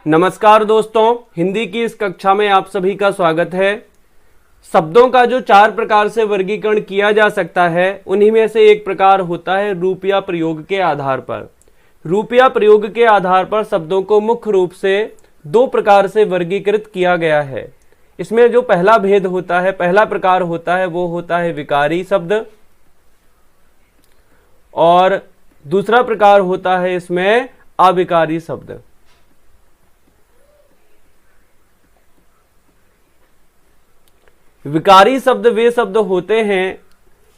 नमस्कार दोस्तों, हिंदी की इस कक्षा में आप सभी का स्वागत है। शब्दों का जो 4 प्रकार से वर्गीकरण किया जा सकता है, उन्हीं में से एक प्रकार होता है रूप या प्रयोग के आधार पर। रूप या प्रयोग के आधार पर शब्दों को मुख्य रूप से 2 प्रकार से वर्गीकृत किया गया है। इसमें जो पहला भेद होता है, पहला प्रकार होता है, वो होता है विकारी शब्द, और दूसरा प्रकार होता है इसमें अविकारी शब्द। विकारी शब्द वे शब्द होते हैं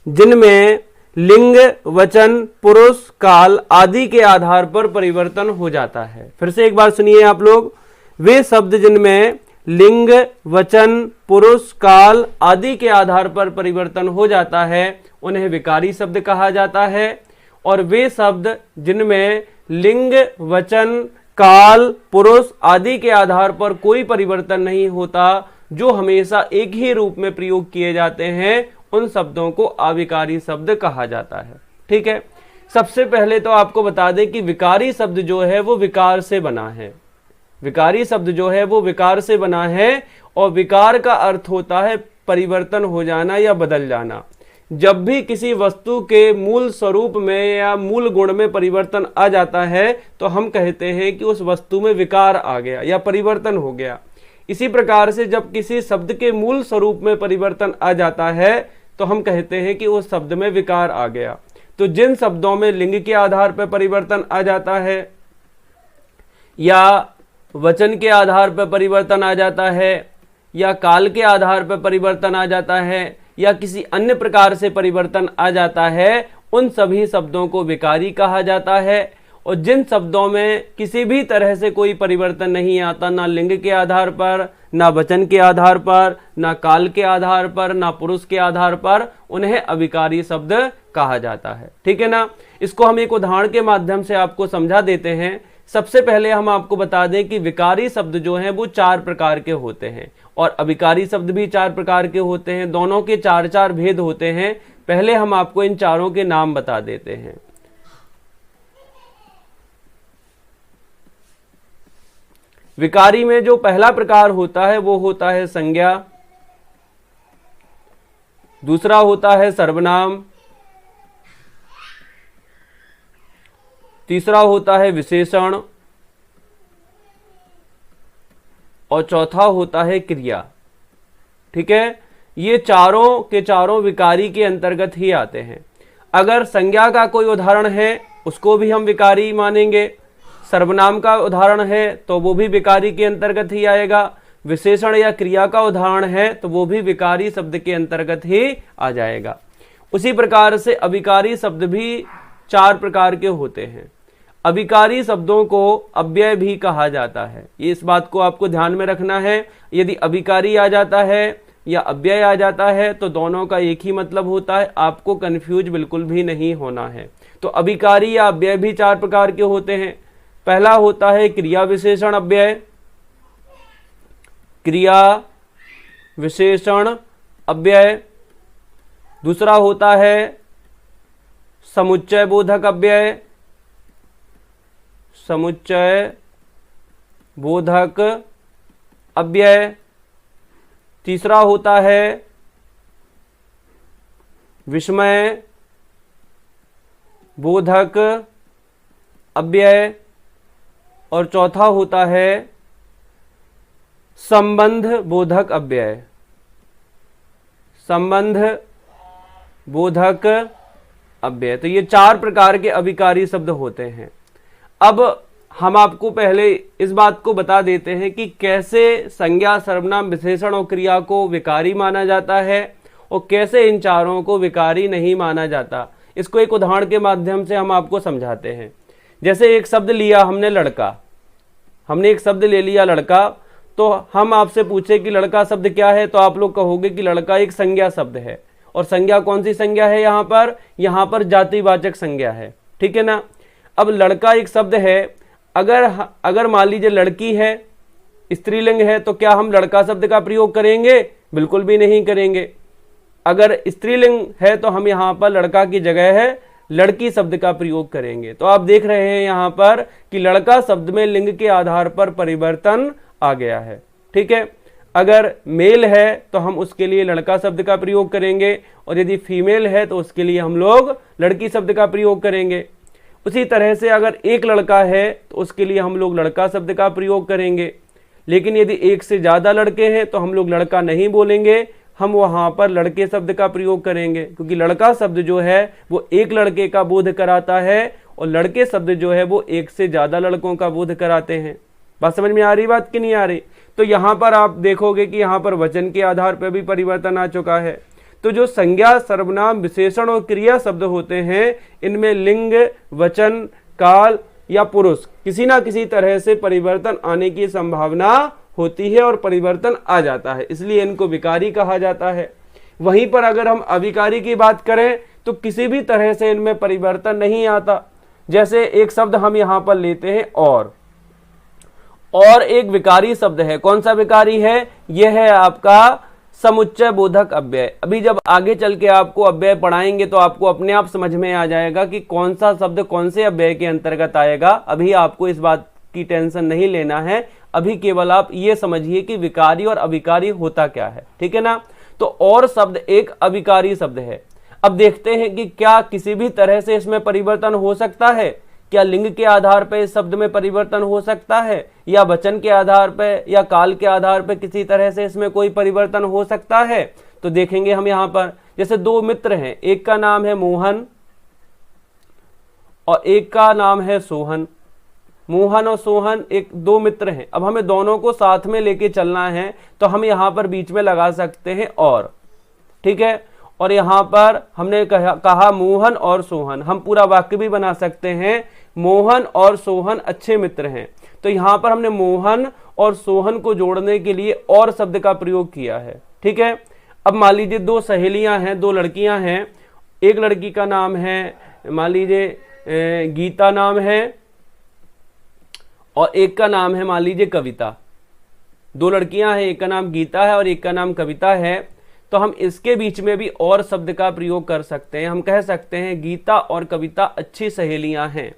जिनमें लिंग, वचन, पुरुष, काल आदि के आधार पर परिवर्तन हो जाता है। फिर से एक बार सुनिए आप लोग, वे शब्द जिनमें लिंग, वचन, पुरुष, काल आदि के आधार पर परिवर्तन हो जाता है उन्हें विकारी शब्द कहा जाता है। और वे शब्द जिनमें लिंग, वचन, काल, पुरुष आदि के आधार पर कोई परिवर्तन नहीं होता, जो हमेशा एक ही रूप में प्रयोग किए जाते हैं, उन शब्दों को अविकारी शब्द कहा जाता है। ठीक है, सबसे पहले तो आपको बता दें कि विकारी शब्द जो है वो विकार से बना है। विकारी शब्द जो है वो विकार से बना है, और विकार का अर्थ होता है परिवर्तन हो जाना या बदल जाना। जब भी किसी वस्तु के मूल स्वरूप में या मूल गुण में परिवर्तन आ जाता है तो हम कहते हैं कि उस वस्तु में विकार आ गया या परिवर्तन हो गया। इसी प्रकार से जब किसी शब्द के मूल स्वरूप में परिवर्तन आ जाता है तो हम कहते हैं कि उस शब्द में विकार आ गया। तो जिन शब्दों में लिंग के आधार पर परिवर्तन आ जाता है, या वचन के आधार पर परिवर्तन आ जाता है, या काल के आधार पर परिवर्तन आ जाता है, या किसी अन्य प्रकार से परिवर्तन आ जाता है, उन सभी शब्दों को विकारी कहा जाता है। और जिन शब्दों में किसी भी तरह से कोई परिवर्तन नहीं आता, ना लिंग के आधार पर, ना वचन के आधार पर, ना काल के आधार पर, ना पुरुष के आधार पर, उन्हें अविकारी शब्द कहा जाता है। ठीक है ना। इसको हम एक उदाहरण के माध्यम से आपको समझा देते हैं। सबसे पहले हम आपको बता दें कि विकारी शब्द जो हैं वो 4 प्रकार के होते हैं, और अविकारी शब्द भी 4 प्रकार के होते हैं। दोनों के 4 भेद होते हैं। पहले हम आपको इन चारों के नाम बता देते हैं। विकारी में जो पहला प्रकार होता है वो होता है संज्ञा, दूसरा होता है सर्वनाम, तीसरा होता है विशेषण, और चौथा होता है क्रिया। ठीक है, ये चारों के चारों विकारी के अंतर्गत ही आते हैं। अगर संज्ञा का कोई उदाहरण है उसको भी हम विकारी मानेंगे, सर्वनाम का उदाहरण है तो वो भी विकारी के अंतर्गत ही आएगा, विशेषण या क्रिया का उदाहरण है तो वो भी विकारी शब्द के अंतर्गत ही आ जाएगा। उसी प्रकार से अविकारी शब्द भी 4 प्रकार के होते हैं। अविकारी शब्दों को अव्यय भी कहा जाता है। ये इस बात को आपको ध्यान में रखना है। यदि अविकारी आ जाता है या अव्यय आ जाता है तो दोनों का एक ही मतलब होता है, आपको कंफ्यूज बिल्कुल भी नहीं होना है। तो अविकारी या अव्यय भी 4 प्रकार के होते हैं। पहला होता है क्रिया विशेषण अव्यय, क्रिया विशेषण अव्यय। दूसरा होता है समुच्चय बोधक अव्यय, समुच्चय बोधक अव्यय। तीसरा होता है विस्मय बोधक अव्यय, और चौथा होता है संबंध बोधक अव्यय, संबंध बोधक अव्यय। तो ये 4 प्रकार के अविकारी शब्द होते हैं। अब हम आपको पहले इस बात को बता देते हैं कि कैसे संज्ञा, सर्वनाम, विशेषण और क्रिया को विकारी माना जाता है और कैसे इन चारों को विकारी नहीं माना जाता। इसको एक उदाहरण के माध्यम से हम आपको समझाते हैं। जैसे एक शब्द लिया हमने लड़का, हमने एक शब्द ले लिया लड़का, तो हम आपसे पूछे कि लड़का शब्द क्या है, तो आप लोग कहोगे कि लड़का एक संज्ञा शब्द है। और संज्ञा कौन सी संज्ञा है? यहाँ पर जातिवाचक संज्ञा है। ठीक है ना। अब लड़का एक शब्द है, अगर मान लीजिए लड़की है, स्त्रीलिंग है, तो क्या हम लड़का शब्द का प्रयोग करेंगे? बिल्कुल भी नहीं करेंगे। अगर स्त्रीलिंग है तो हम यहाँ पर लड़का की जगह है लड़की शब्द का प्रयोग करेंगे। तो आप देख रहे हैं यहाँ पर कि लड़का शब्द में लिंग के आधार पर परिवर्तन आ गया है। ठीक है, अगर मेल है तो हम उसके लिए लड़का शब्द का प्रयोग करेंगे, और यदि फीमेल है तो उसके लिए हम लोग लड़की शब्द का प्रयोग करेंगे। उसी तरह से अगर एक लड़का है तो उसके लिए हम लोग लड़का शब्द का प्रयोग करेंगे, लेकिन यदि एक से ज़्यादा लड़के हैं तो हम लोग लड़का नहीं बोलेंगे, हम वहाँ पर लड़के शब्द का प्रयोग करेंगे, क्योंकि लड़का शब्द जो है वो एक लड़के का बोध कराता है और लड़के शब्द जो है वो एक से ज़्यादा लड़कों का बोध कराते हैं। बात समझ में आ रही बात कि नहीं आ रही? तो यहाँ पर आप देखोगे कि यहाँ पर वचन के आधार पर भी परिवर्तन आ चुका है। तो जो संज्ञा, सर्वनाम, विशेषण और क्रिया शब्द होते हैं, इनमें लिंग, वचन, काल या पुरुष किसी ना किसी तरह से परिवर्तन आने की संभावना होती है और परिवर्तन आ जाता है, इसलिए इनको विकारी कहा जाता है। वहीं पर अगर हम अविकारी की बात करें तो किसी भी तरह से इनमें परिवर्तन नहीं आता। जैसे एक शब्द हम यहाँ पर लेते हैं और एक विकारी शब्द है। कौन सा विकारी है? यह है आपका समुच्चय बोधक अव्यय। अभी जब आगे चल के आपको अव्यय पढ़ाएंगे तो आपको अपने आप समझ में आ जाएगा कि कौन सा शब्द कौन से अव्यय के अंतर्गत आएगा। अभी आपको इस बात की टेंशन नहीं लेना है, अभी केवल आप ये समझिए कि विकारी और अविकारी होता क्या है। ठीक है ना? तो और शब्द एक अविकारी शब्द है। अब देखते हैं कि क्या किसी भी तरह से इसमें परिवर्तन हो सकता है। क्या लिंग के आधार पर इस शब्द में परिवर्तन हो सकता है, या वचन के आधार पर या काल के आधार पर किसी तरह से इसमें कोई परिवर्तन हो सकता है? तो देखेंगे हम यहाँ पर, जैसे दो मित्र हैं, एक का नाम है मोहन और एक का नाम है सोहन। मोहन और सोहन दो मित्र हैं। अब हमें दोनों को साथ में लेके चलना है, तो हम यहाँ पर बीच में लगा सकते हैं और। ठीक है, और यहाँ पर हमने कहा मोहन और सोहन, हम पूरा वाक्य भी बना सकते हैं, मोहन और सोहन अच्छे मित्र हैं। तो यहाँ पर हमने मोहन और सोहन को जोड़ने के लिए और शब्द का प्रयोग किया है। ठीक है, अब मान लीजिए दो सहेलियां हैं, दो लड़कियां हैं। एक लड़की का नाम है, मान लीजिए गीता नाम है, और एक का नाम है मान लीजिए कविता। दो लड़कियां हैं, एक का नाम गीता है और एक का नाम कविता है। तो हम इसके बीच में भी और शब्द का प्रयोग कर सकते हैं। हम कह सकते हैं गीता और कविता अच्छी सहेलियां हैं।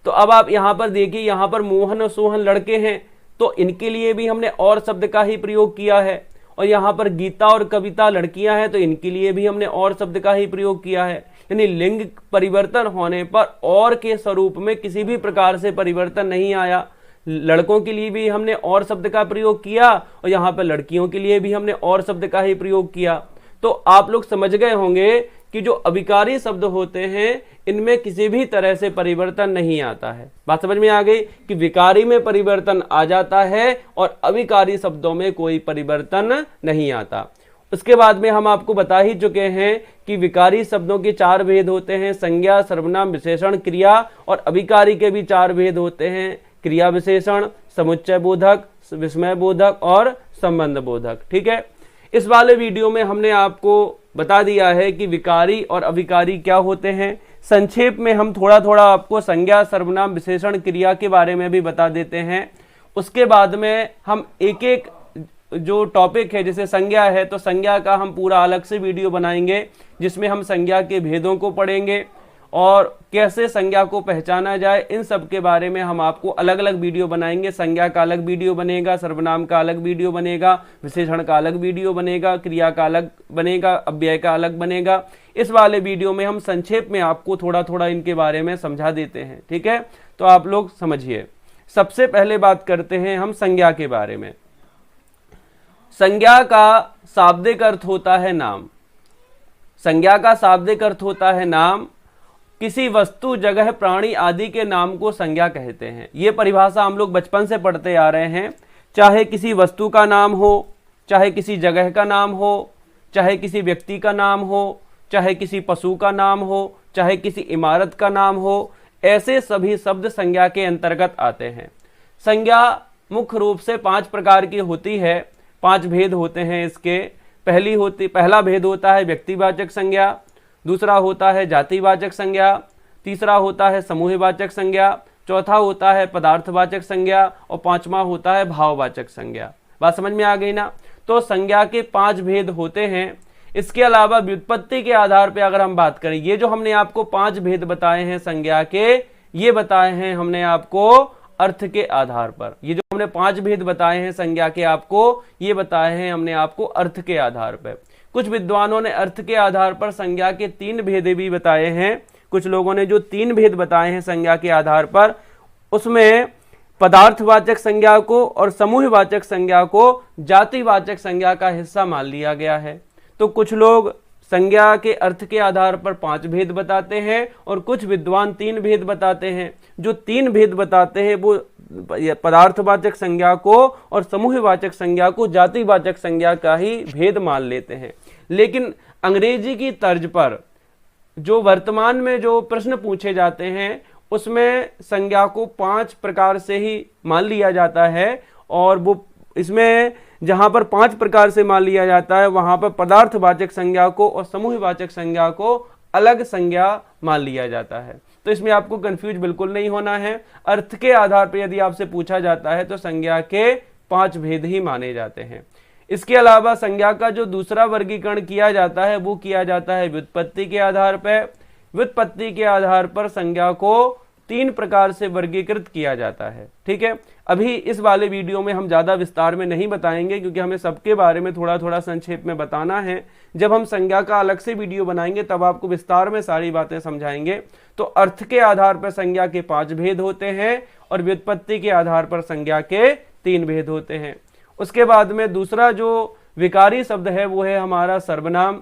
तो अब आप यहाँ पर देखिए, यहाँ पर मोहन और सोहन लड़के हैं, तो इनके लिए भी हमने और शब्द का ही प्रयोग किया है। और यहाँ पर गीता और कविता लड़कियां हैं, तो इनके लिए भी हमने और शब्द का ही प्रयोग किया है। यानी लिंग परिवर्तन होने पर और के स्वरूप में किसी भी प्रकार से परिवर्तन नहीं आया। लड़कों के लिए भी हमने और शब्द का प्रयोग किया और यहाँ पर लड़कियों के लिए भी हमने और शब्द का ही प्रयोग किया। तो आप लोग समझ गए होंगे कि जो अविकारी शब्द होते हैं इनमें किसी भी तरह से परिवर्तन नहीं आता है। बात समझ में आ गई कि विकारी में परिवर्तन आ जाता है और अविकारी शब्दों में कोई परिवर्तन नहीं आता। उसके बाद में हम आपको बता ही चुके हैं कि विकारी शब्दों के चार भेद होते हैं, संज्ञा, सर्वनाम, विशेषण, क्रिया। और अविकारी के भी चार भेद होते हैं, क्रिया विशेषण, समुच्चय बोधक, विस्मय बोधक और संबंध बोधक। ठीक है, इस वाले वीडियो में हमने आपको बता दिया है कि विकारी और अविकारी क्या होते हैं। संक्षेप में हम थोड़ा थोड़ा आपको संज्ञा, सर्वनाम, विशेषण, क्रिया के बारे में भी बता देते हैं। उसके बाद में हम एक एक जो टॉपिक है, जैसे संज्ञा है तो संज्ञा का हम पूरा अलग से वीडियो बनाएंगे, जिसमें हम संज्ञा के भेदों को पढ़ेंगे और कैसे संज्ञा को पहचाना जाए, इन सब के बारे में हम आपको अलग अलग वीडियो बनाएंगे। संज्ञा का अलग वीडियो बनेगा, सर्वनाम का अलग वीडियो बनेगा, विशेषण का अलग वीडियो बनेगा, क्रिया का अलग बनेगा, अव्यय का अलग बनेगा। इस वाले वीडियो में हम संक्षेप में आपको थोड़ा थोड़ा इनके बारे में समझा देते हैं। ठीक है, तो आप लोग समझिए। सबसे पहले बात करते हैं हम संज्ञा के बारे में। संज्ञा का शाब्दिक अर्थ होता है नाम। संज्ञा का शाब्दिक अर्थ होता है नाम। किसी वस्तु, जगह, प्राणी आदि के नाम को संज्ञा कहते हैं। ये परिभाषा हम लोग बचपन से पढ़ते आ रहे हैं। चाहे किसी वस्तु का नाम हो, चाहे किसी जगह का नाम हो, चाहे किसी व्यक्ति का नाम हो, चाहे किसी पशु का नाम हो, चाहे किसी इमारत का नाम हो, ऐसे सभी शब्द संज्ञा के अंतर्गत आते हैं। संज्ञा मुख्य रूप से 5 प्रकार की होती है। 5 भेद होते हैं इसके। पहला भेद होता है व्यक्तिवाचक संज्ञा, दूसरा होता है जातिवाचक संज्ञा, तीसरा होता है समूहवाचक संज्ञा, चौथा होता है पदार्थवाचक संज्ञा और 5वां होता है भाववाचक संज्ञा। बात समझ में आ गई ना? तो संज्ञा के 5 भेद होते हैं। इसके अलावा व्युत्पत्ति के आधार पर अगर हम बात करें, ये जो हमने आपको 5 भेद बताए हैं संज्ञा के, ये बताए हैं हमने आपको अर्थ के आधार पर। ये जो हमने 5 भेद बताए हैं संज्ञा के आपको, ये बताए हैं हमने आपको अर्थ के आधार पर। कुछ विद्वानों ने अर्थ के आधार पर संज्ञा के 3 भेद भी बताए हैं। कुछ लोगों ने जो 3 भेद बताए हैं संज्ञा के आधार पर, उसमें पदार्थवाचक संज्ञा को और समूहवाचक संज्ञा को जातिवाचक संज्ञा का हिस्सा मान लिया गया है। तो कुछ लोग संज्ञा के अर्थ के आधार पर 5 भेद बताते हैं और कुछ विद्वान 3 भेद बताते हैं। जो 3 भेद बताते हैं वो पदार्थवाचक संज्ञा को और समूहवाचक संज्ञा को जातिवाचक संज्ञा का ही भेद मान लेते हैं। लेकिन अंग्रेजी की तर्ज पर जो वर्तमान में जो प्रश्न पूछे जाते हैं उसमें संज्ञा को 5 प्रकार से ही मान लिया जाता है, और वो इसमें जहां पर 5 प्रकार से मान लिया जाता है वहां पर पदार्थवाचक संज्ञा को और समूहवाचक संज्ञा को अलग संज्ञा मान लिया जाता है। तो इसमें आपको कंफ्यूज बिल्कुल नहीं होना है। अर्थ के आधार पर यदि आपसे पूछा जाता है तो संज्ञा के 5 भेद ही माने जाते हैं। इसके अलावा संज्ञा का जो दूसरा वर्गीकरण किया जाता है वो किया जाता है व्युत्पत्ति के आधार पर। व्युत्पत्ति के आधार पर संज्ञा को 3 प्रकार से वर्गीकृत किया जाता है। ठीक है, अभी इस वाले वीडियो में हम ज्यादा विस्तार में नहीं बताएंगे क्योंकि हमें सबके बारे में थोड़ा थोड़ा संक्षेप में बताना है। जब हम संज्ञा का अलग से वीडियो बनाएंगे तब आपको विस्तार में सारी बातें समझाएंगे। तो अर्थ के आधार पर संज्ञा के 5 भेद होते हैं और व्युत्पत्ति के आधार पर संज्ञा के 3 भेद होते हैं। उसके बाद में दूसरा जो विकारी शब्द है वो है हमारा सर्वनाम।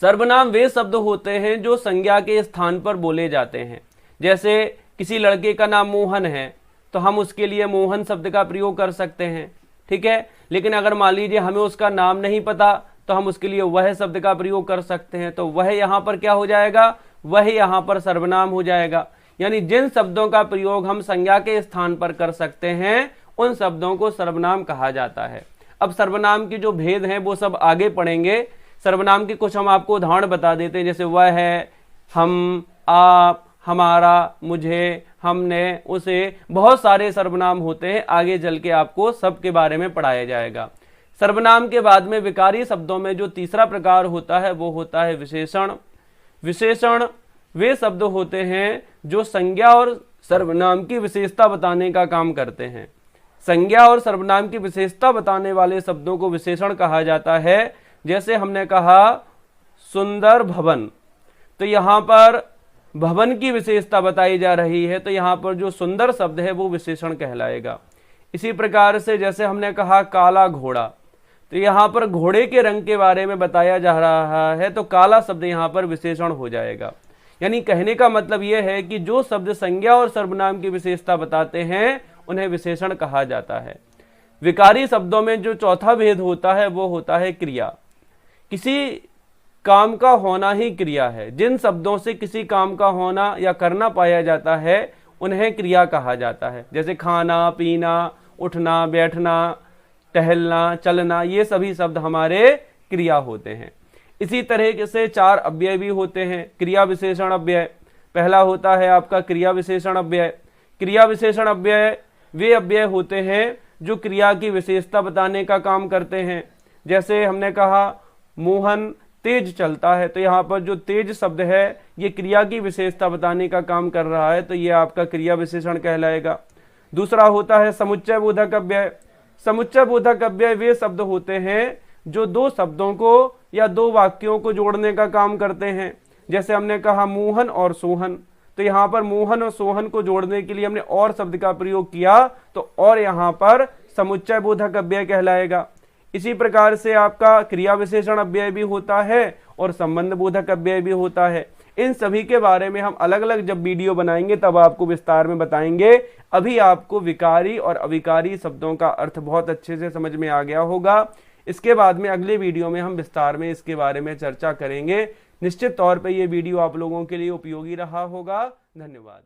सर्वनाम वे शब्द होते हैं जो संज्ञा के स्थान पर बोले जाते हैं। जैसे किसी लड़के का नाम मोहन है तो हम उसके लिए मोहन शब्द का प्रयोग कर सकते हैं। ठीक है, लेकिन अगर मान लीजिए हमें उसका नाम नहीं पता तो हम उसके लिए वह शब्द का प्रयोग कर सकते हैं। तो वह यहाँ पर क्या हो जाएगा, वह यहाँ पर सर्वनाम हो जाएगा। यानी जिन शब्दों का प्रयोग हम संज्ञा के स्थान पर कर सकते हैं उन शब्दों को सर्वनाम कहा जाता है। अब सर्वनाम के जो भेद हैं वो सब आगे पढ़ेंगे। सर्वनाम के कुछ हम आपको उदाहरण बता देते हैं, जैसे वह है, हम, आप, हमारा, मुझे, हमने, उसे, बहुत सारे सर्वनाम होते हैं। आगे चल के आपको सबके बारे में पढ़ाया जाएगा। सर्वनाम के बाद में विकारी शब्दों में जो तीसरा प्रकार होता है वो होता है विशेषण। विशेषण वे शब्द होते हैं जो संज्ञा और सर्वनाम की विशेषता बताने का काम करते हैं। संज्ञा और सर्वनाम की विशेषता बताने वाले शब्दों को विशेषण कहा जाता है। जैसे हमने कहा सुंदर भवन, तो यहाँ पर भवन की विशेषता बताई जा रही है, तो यहाँ पर जो सुंदर शब्द है वो विशेषण कहलाएगा। इसी प्रकार से जैसे हमने कहा काला घोड़ा, तो यहाँ पर घोड़े के रंग के बारे में बताया जा रहा है, तो काला शब्द यहाँ पर विशेषण हो जाएगा। यानी कहने का मतलब यह है कि जो शब्द संज्ञा और सर्वनाम की विशेषता बताते हैं उन्हें विशेषण कहा जाता है। विकारी शब्दों में जो चौथा भेद होता है वो होता है क्रिया। किसी काम का होना ही क्रिया है। जिन शब्दों से किसी काम का होना या करना पाया जाता है उन्हें क्रिया कहा जाता है। जैसे खाना, पीना, उठना, बैठना, टहलना, चलना, ये सभी शब्द हमारे क्रिया होते हैं। इसी तरह से 4 अव्यय भी होते हैं। क्रिया विशेषण अव्यय पहला होता है आपका क्रिया विशेषण अव्यय। क्रिया विशेषण अव्यय वे अव्यय होते हैं जो क्रिया की विशेषता बताने का काम करते हैं। जैसे हमने कहा मोहन तेज चलता है, तो यहाँ पर जो तेज शब्द है ये क्रिया की विशेषता बताने का काम कर रहा है, तो ये आपका क्रिया विशेषण कहलाएगा। दूसरा होता है समुच्चय बोधक अव्यय। समुच्चय बोधक अव्यय वे शब्द होते हैं जो 2 शब्दों को या 2 वाक्यों को जोड़ने का काम करते हैं। जैसे हमने कहा मोहन और सोहन, तो यहाँ पर मोहन और सोहन को जोड़ने के लिए हमने और शब्द का प्रयोग किया, तो और यहाँ पर समुच्चय बोधक अव्यय कहलाएगा। इसी प्रकार से आपका क्रिया विशेषण अव्यय भी होता है और संबंध बोधक अव्यय भी होता है। इन सभी के बारे में हम अलग अलग जब वीडियो बनाएंगे तब आपको विस्तार में बताएंगे। अभी आपको विकारी और अविकारी शब्दों का अर्थ बहुत अच्छे से समझ में आ गया होगा। इसके बाद में अगले वीडियो में हम विस्तार में इसके बारे में चर्चा करेंगे। निश्चित तौर पे ये वीडियो आप लोगों के लिए उपयोगी रहा होगा। धन्यवाद।